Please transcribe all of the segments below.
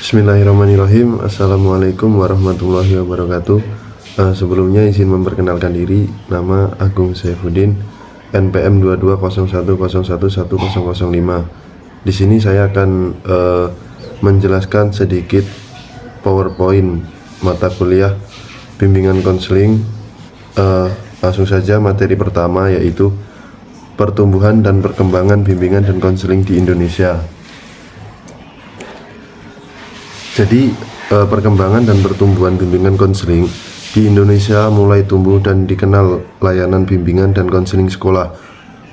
Bismillahirrahmanirrahim. Assalamualaikum warahmatullahi wabarakatuh. Sebelumnya izin memperkenalkan diri. Nama Agung Saifuddin, NPM 2201011005. Di sini saya akan menjelaskan sedikit PowerPoint mata kuliah bimbingan konseling. Langsung saja materi pertama, yaitu pertumbuhan dan perkembangan bimbingan dan konseling di Indonesia. Jadi perkembangan dan pertumbuhan bimbingan konseling di Indonesia mulai tumbuh dan dikenal layanan bimbingan dan konseling sekolah.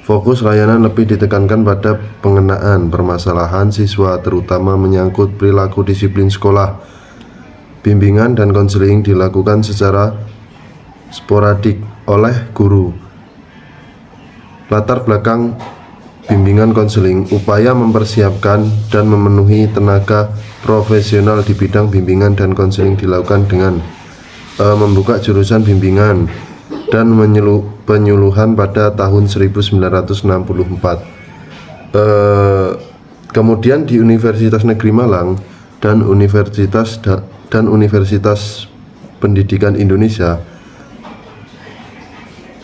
Fokus layanan lebih ditekankan pada pengenaan permasalahan siswa, terutama menyangkut perilaku disiplin sekolah. Bimbingan dan konseling dilakukan secara sporadik oleh guru. Latar belakang bimbingan konseling, upaya mempersiapkan dan memenuhi tenaga profesional di bidang bimbingan dan konseling dilakukan dengan membuka jurusan bimbingan dan penyuluhan pada tahun 1964. Kemudian di Universitas Negeri Malang dan Universitas Pendidikan Indonesia,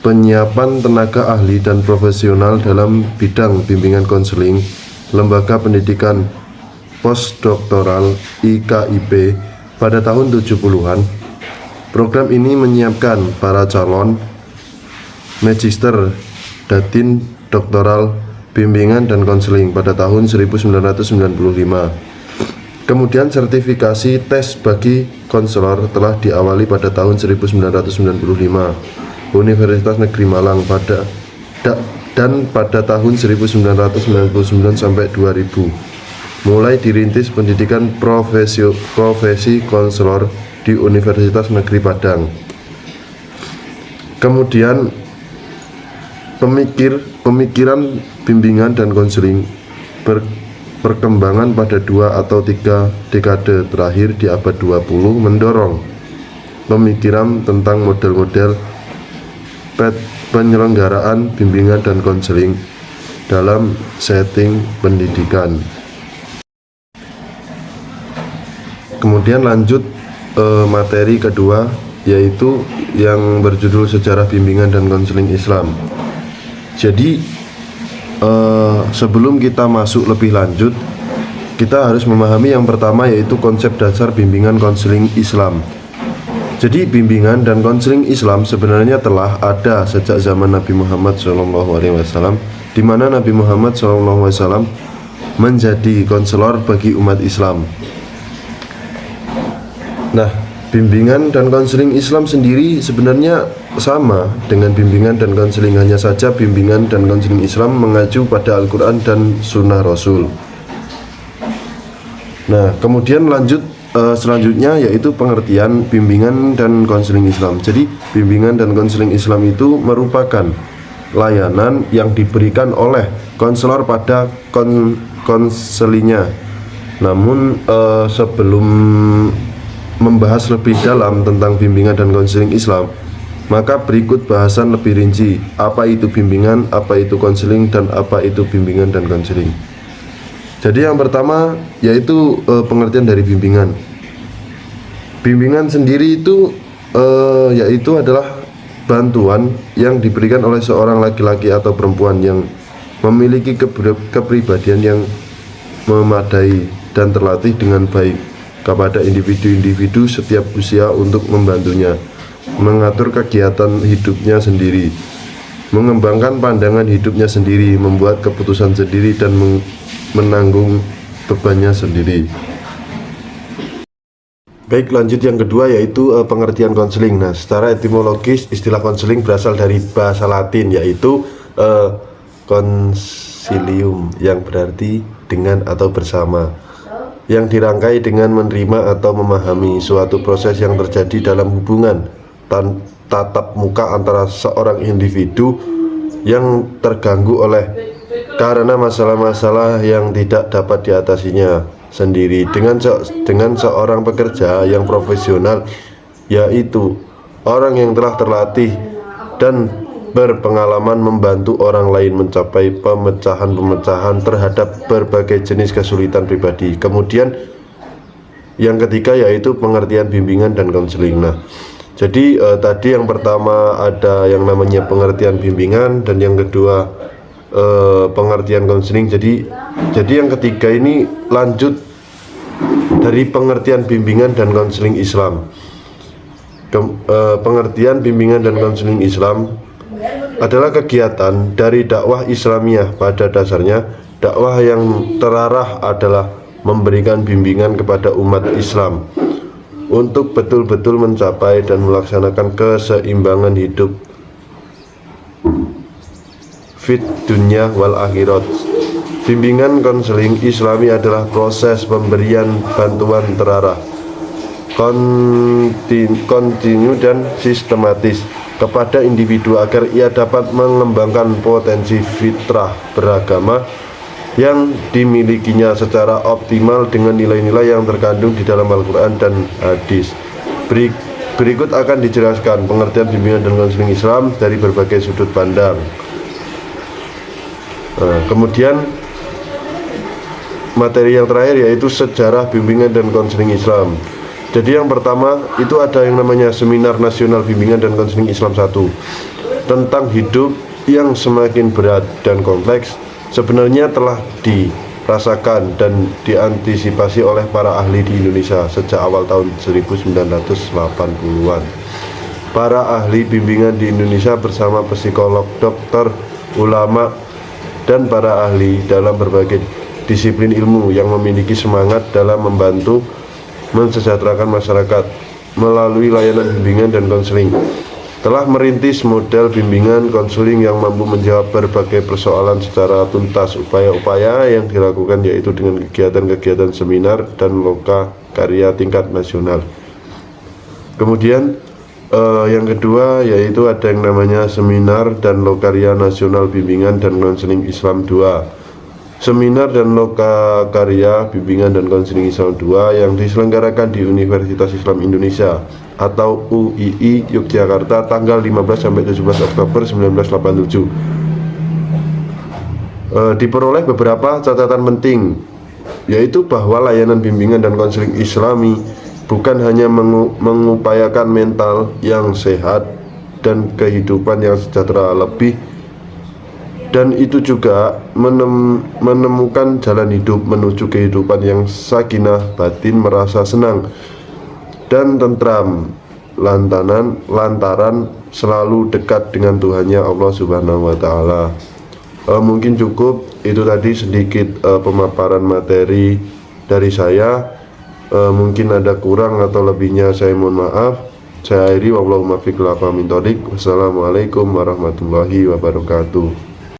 penyiapan tenaga ahli dan profesional dalam bidang bimbingan konseling, lembaga pendidikan postdoktoral IKIP pada tahun 70-an. Program ini menyiapkan para calon magister datin doktoral bimbingan dan konseling pada tahun 1995. Kemudian sertifikasi tes bagi konselor telah diawali pada tahun 1995. Universitas Negeri Malang pada tahun 1999 sampai 2000 mulai dirintis pendidikan profesi konselor di Universitas Negeri Padang. Kemudian pemikiran bimbingan dan konseling perkembangan pada 2 atau 3 dekade terakhir di abad 20 mendorong pemikiran tentang model-model penyelenggaraan bimbingan dan konseling dalam setting pendidikan. Kemudian lanjut materi kedua, yaitu yang berjudul sejarah bimbingan dan konseling Islam. Jadi sebelum kita masuk lebih lanjut, kita harus memahami yang pertama, yaitu konsep dasar bimbingan konseling Islam. Jadi bimbingan dan konseling Islam sebenarnya telah ada sejak zaman Nabi Muhammad SAW, di mana Nabi Muhammad SAW menjadi konselor bagi umat Islam. Nah, bimbingan dan konseling Islam sendiri sebenarnya sama dengan bimbingan dan konseling, hanya saja bimbingan dan konseling Islam mengacu pada Al-Quran dan Sunnah Rasul. Nah, kemudian lanjut selanjutnya, yaitu pengertian bimbingan dan konseling Islam. Jadi bimbingan dan konseling Islam itu merupakan layanan yang diberikan oleh konselor pada konselinya. Namun sebelum membahas lebih dalam tentang bimbingan dan konseling Islam, maka berikut bahasan lebih rinci apa itu bimbingan, apa itu konseling, dan apa itu bimbingan dan konseling. Jadi yang pertama, yaitu pengertian dari bimbingan. Bimbingan sendiri itu yaitu adalah bantuan yang diberikan oleh seorang laki-laki atau perempuan yang memiliki kepribadian yang memadai dan terlatih dengan baik kepada individu-individu setiap usia untuk membantunya mengatur kegiatan hidupnya sendiri, mengembangkan pandangan hidupnya sendiri, membuat keputusan sendiri, dan menanggung bebannya sendiri. Baik, lanjut yang kedua, yaitu pengertian konseling. Nah, secara etimologis istilah konseling berasal dari bahasa Latin, yaitu consilium, yang berarti dengan atau bersama, yang dirangkai dengan menerima atau memahami suatu proses yang terjadi dalam hubungan tatap muka antara seorang individu yang terganggu karena masalah-masalah yang tidak dapat diatasinya sendiri dengan seorang pekerja yang profesional, yaitu orang yang telah terlatih dan berpengalaman membantu orang lain mencapai pemecahan terhadap berbagai jenis kesulitan pribadi. Kemudian yang ketiga yaitu pengertian bimbingan dan konseling. Nah, jadi tadi yang pertama ada yang namanya pengertian bimbingan, dan yang kedua pengertian konseling. Jadi yang ketiga ini lanjut dari pengertian bimbingan dan konseling Islam. Pengertian bimbingan dan konseling Islam adalah kegiatan dari dakwah Islamiyah. Pada dasarnya, dakwah yang terarah adalah memberikan bimbingan kepada umat Islam untuk betul-betul mencapai dan melaksanakan keseimbangan hidup fit dunia wal akhirat. Bimbingan konseling Islami adalah proses pemberian bantuan terarah, kontinu dan sistematis kepada individu agar ia dapat mengembangkan potensi fitrah beragama yang dimilikinya secara optimal dengan nilai-nilai yang terkandung di dalam Al-Quran dan hadis. Berikut akan dijelaskan pengertian bimbingan dan konseling Islam dari berbagai sudut pandang. Kemudian materi yang terakhir yaitu sejarah bimbingan dan konseling Islam. Jadi yang pertama itu ada yang namanya Seminar Nasional Bimbingan dan Konseling Islam 1 tentang hidup yang semakin berat dan kompleks sebenarnya telah dirasakan dan diantisipasi oleh para ahli di Indonesia sejak awal tahun 1980-an. Para ahli bimbingan di Indonesia bersama psikolog, dokter, ulama, dan para ahli dalam berbagai disiplin ilmu yang memiliki semangat dalam membantu mensejahterakan masyarakat melalui layanan bimbingan dan konseling telah merintis model bimbingan konseling yang mampu menjawab berbagai persoalan secara tuntas. Upaya-upaya yang dilakukan yaitu dengan kegiatan-kegiatan seminar dan loka karya tingkat nasional. Kemudian yang kedua yaitu ada yang namanya Seminar dan Lokarya Nasional Bimbingan dan Konseling Islam 2. Seminar dan Lokakarya Bimbingan dan Konseling Islam 2 yang diselenggarakan di Universitas Islam Indonesia atau UII Yogyakarta tanggal 15 sampai 17 Oktober 1987. Diperoleh beberapa catatan penting, yaitu bahwa layanan bimbingan dan konseling Islami bukan hanya mengupayakan mental yang sehat dan kehidupan yang sejahtera lebih, dan itu juga menemukan jalan hidup menuju kehidupan yang sakinah batin, merasa senang dan tentram lantaran selalu dekat dengan Tuhannya Allah Subhanahu wa Ta'ala. Mungkin cukup itu tadi sedikit pemaparan materi dari saya. Mungkin ada kurang atau lebihnya saya mohon maaf. Saya akhiri, wallahu muwaffiq ila aqwamit thoriq. Wassalamualaikum warahmatullahi wabarakatuh.